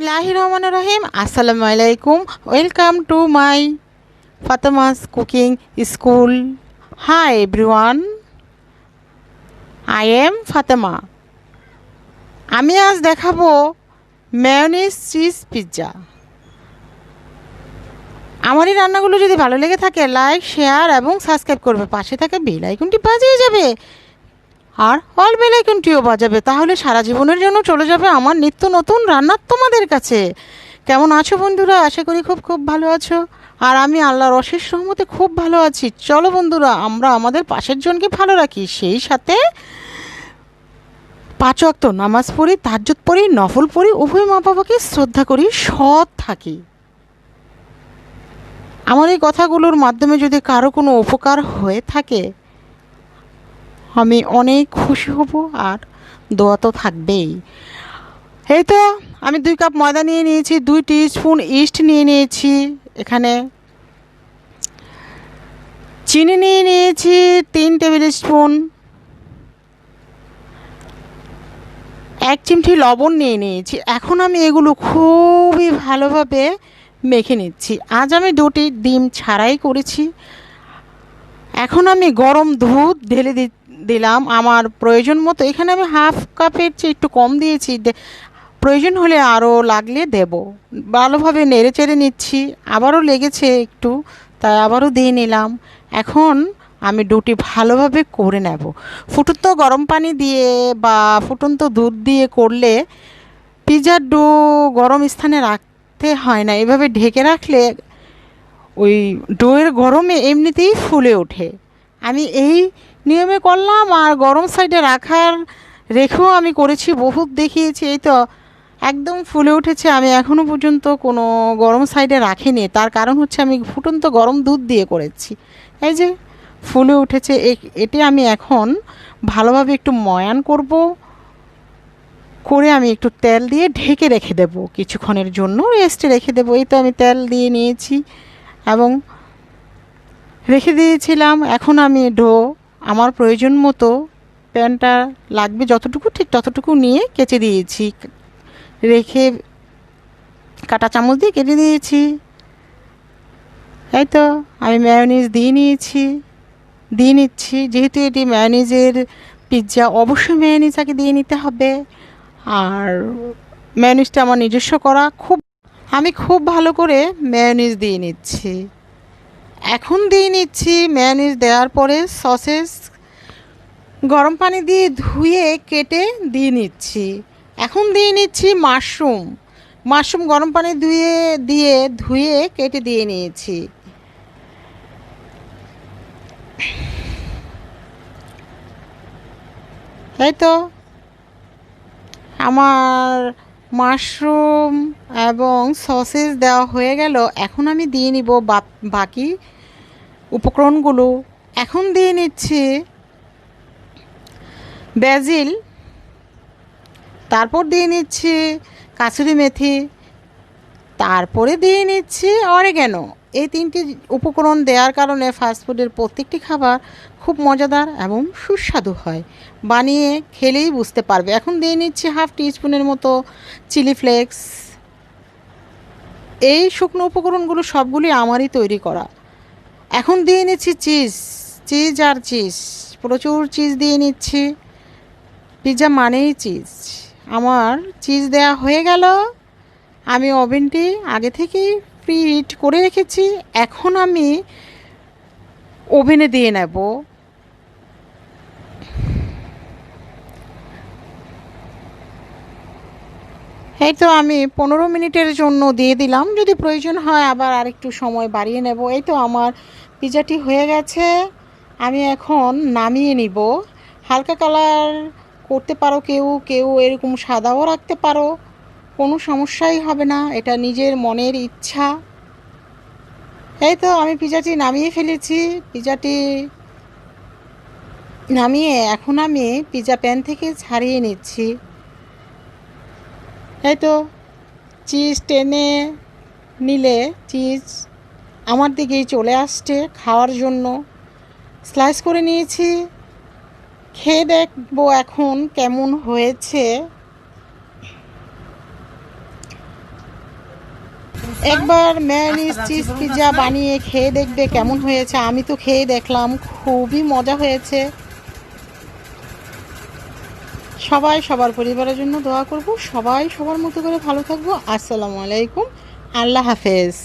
Bismillahirrahmanirrahim. Assalamu alaikum. Welcome to my Fatema's cooking school. Hi everyone. I am Fatema. আমি আজ দেখাবো mayonnaise cheese pizza. আমার এই রান্নাগুলো যদি ভালো লেগে থাকে লাইক শেয়ার এবং সাবস্ক্রাইব করবে, পাশে থাকা বেল আইকনটি বাজিয়ে যাবে আর অল বেল আইকনটিও বাজাবে, তাহলে সারা জীবনের জন্য চলে যাবে আমার নিত্য নতুন রান্না তোমাদের কাছে। কেমন আছো বন্ধুরা? আশা করি খুব খুব ভালো আছো, আর আমি আল্লাহর অশেষ রহমতে খুব ভালো আছি। চলো বন্ধুরা, আমরা আমাদের পাশের জনকে ভালো রাখি, সেই সাথে 5 ওয়াক্ত নামাজ পড়ি, তাহাজ্জুদ পড়ি, নফল পড়ি, উভয় মা বাবাকে শ্রদ্ধা করি, সৎ থাকি। আমার এই কথাগুলোর মাধ্যমে যদি কারো কোনো উপকার হয়ে থাকে আমি অনেক খুশি হব, আর দোয়া তো থাকবেই। এই তো আমি 2 কাপ ময়দা নিয়ে নিয়েছি, 2 টিস্পুন ইস্ট নিয়ে নিয়েছি, এখানে চিনি নিয়ে নিয়েছি 3 টেবিল স্পুন, 1 চিমটি লবণ নিয়ে নিয়েছি। এখন আমি এগুলো খুবই ভালোভাবে মেখে নিচ্ছি। আজ আমি 2টি ডিম ছাড়াই করেছি। এখন আমি গরম দুধ ঢেলে দিলাম আমার প্রয়োজন মতো। এখানে আমি হাফ কাপের চেয়ে একটু কম দিয়েছি, প্রয়োজন হলে আরও লাগলে দেব। ভালোভাবে নেড়ে চেড়ে নিচ্ছি, আবারও লেগেছে একটু, তাই আবারও দিয়ে নিলাম। এখন আমি ডোটি ভালোভাবে করে নেব। ফুটন্ত গরম পানি দিয়ে বা ফুটন্ত দুধ দিয়ে করলে পিৎজার ডো গরম স্থানে রাখতে হয় না, এভাবে ঢেকে রাখলে ওই ডোয়ের গরমে এমনিতেই ফুলে ওঠে। আমি এই নিয়মে করলাম, আর গরম সাইডে রেখেও আমি করেছি, বহুত দেখিয়েছি। এই তো একদম ফুলে উঠেছে। আমি এখনও পর্যন্ত কোনো গরম সাইডে রাখিনি, তার কারণ হচ্ছে আমি ফুটন্ত গরম দুধ দিয়ে করেছি। এই যে ফুলে উঠেছে, এটি আমি এখন ভালোভাবে একটু ময়ান করব, করে আমি একটু তেল দিয়ে ঢেকে রেখে দেব, কিছুক্ষণের জন্য রেস্টে রেখে দেবো। এই তো আমি তেল দিয়ে নিয়েছি এবং রেখে দিয়েছিলাম। এখন আমি আমার প্রয়োজন মতো প্যানটা লাগবে যতটুকু, ঠিক ততটুকু নিয়ে কেচে দিয়েছি, রেখে কাঁটা চামচ দিয়ে কেটে দিয়েছি। এই তো আমি মেয়োনিজ দিয়ে নিচ্ছি। যেহেতু এটি মেয়োনিজের পিৎজা, অবশ্যই মেয়োনিজ আগে দিয়ে নিতে হবে। আর মেয়োনিজটা আমার নিজস্ব করা, আমি খুব ভালো করে মেয়োনিজ দিয়ে নিচ্ছি। এখন দিয়ে নিচ্ছি মেয়োনিজ দেওয়ার পরে সসেস গরম পানি দিয়ে ধুয়ে কেটে দিয়ে নিচ্ছি। এখন দিয়ে নিচ্ছি মাশরুম গরম পানি ধুয়ে কেটে দিয়ে নিয়েছি। এই তো আমার মাশরুম এবং সসেস দেওয়া হয়ে গেল। এখন আমি দিয়ে নিব বাকি উপকরণগুলো। এখন দিয়ে নিচ্ছি ব্যাজিল, তারপর দিয়ে নিচ্ছি কাসুরি মেথি, তারপরে দিয়ে নিচ্ছি অরিগ্যানো। এই 3টি উপকরণ দেওয়ার কারণে ফাস্টফুডের প্রত্যেকটি খাবার খুব মজাদার এবং সুস্বাদু হয়, বানিয়ে খেলেই বুঝতে পারবে। এখন দিয়ে নিচ্ছি হাফ টিস্পুনের মতো চিলি ফ্লেক্স। এই শুকনো উপকরণগুলো সবগুলি আমারই তৈরি করা। এখন দিয়ে নিচ্ছি চিজ, প্রচুর চিজ দিয়ে নিচ্ছি। পিৎজা মানেই চিজ। আমার চিজ দেয়া হয়ে গেল। আমি ওভেনটি আগে থেকেই প্রিহিট করে রেখেছি। এখন আমি ওভেনে দিয়ে নেব। এই তো আমি 15 মিনিটের জন্য দিয়ে দিলাম, যদি প্রয়োজন হয় আবার আরেকটু সময় বাড়িয়ে নেব। এই তো আমার পিৎজাটি হয়ে গেছে। আমি এখন নামিয়ে নিব। হালকা কালার করতে পারো, কেউ এরকম সাদাও রাখতে পারো, কোনো সমস্যাই হবে না, এটা নিজের মনের ইচ্ছা। এই তো আমি পিৎজাটি নামিয়ে ফেলেছি। পিৎজাটি নামিয়ে এখন আমি পিৎজা প্যান থেকে ছাড়িয়ে নিচ্ছি। এই তো চিজ টেনে নিলে চিজ আমার দিকেই চলে আসছে খাওয়ার জন্য। স্লাইস করে নিয়েছি, খেয়ে দেখবো এখন কেমন হয়েছে। একবার মেয়োনিজ চিজ পিৎজা বানিয়ে খেয়ে দেখবে কেমন হয়েছে। আমি তো খেয়ে দেখলাম, খুবই মজা হয়েছে। সবাই সবার পরিবারের জন্য দোয়া করব। সবাই সবার মতো করে ভালো থাকবো। আসসালামু আলাইকুম, আল্লাহ হাফেজ।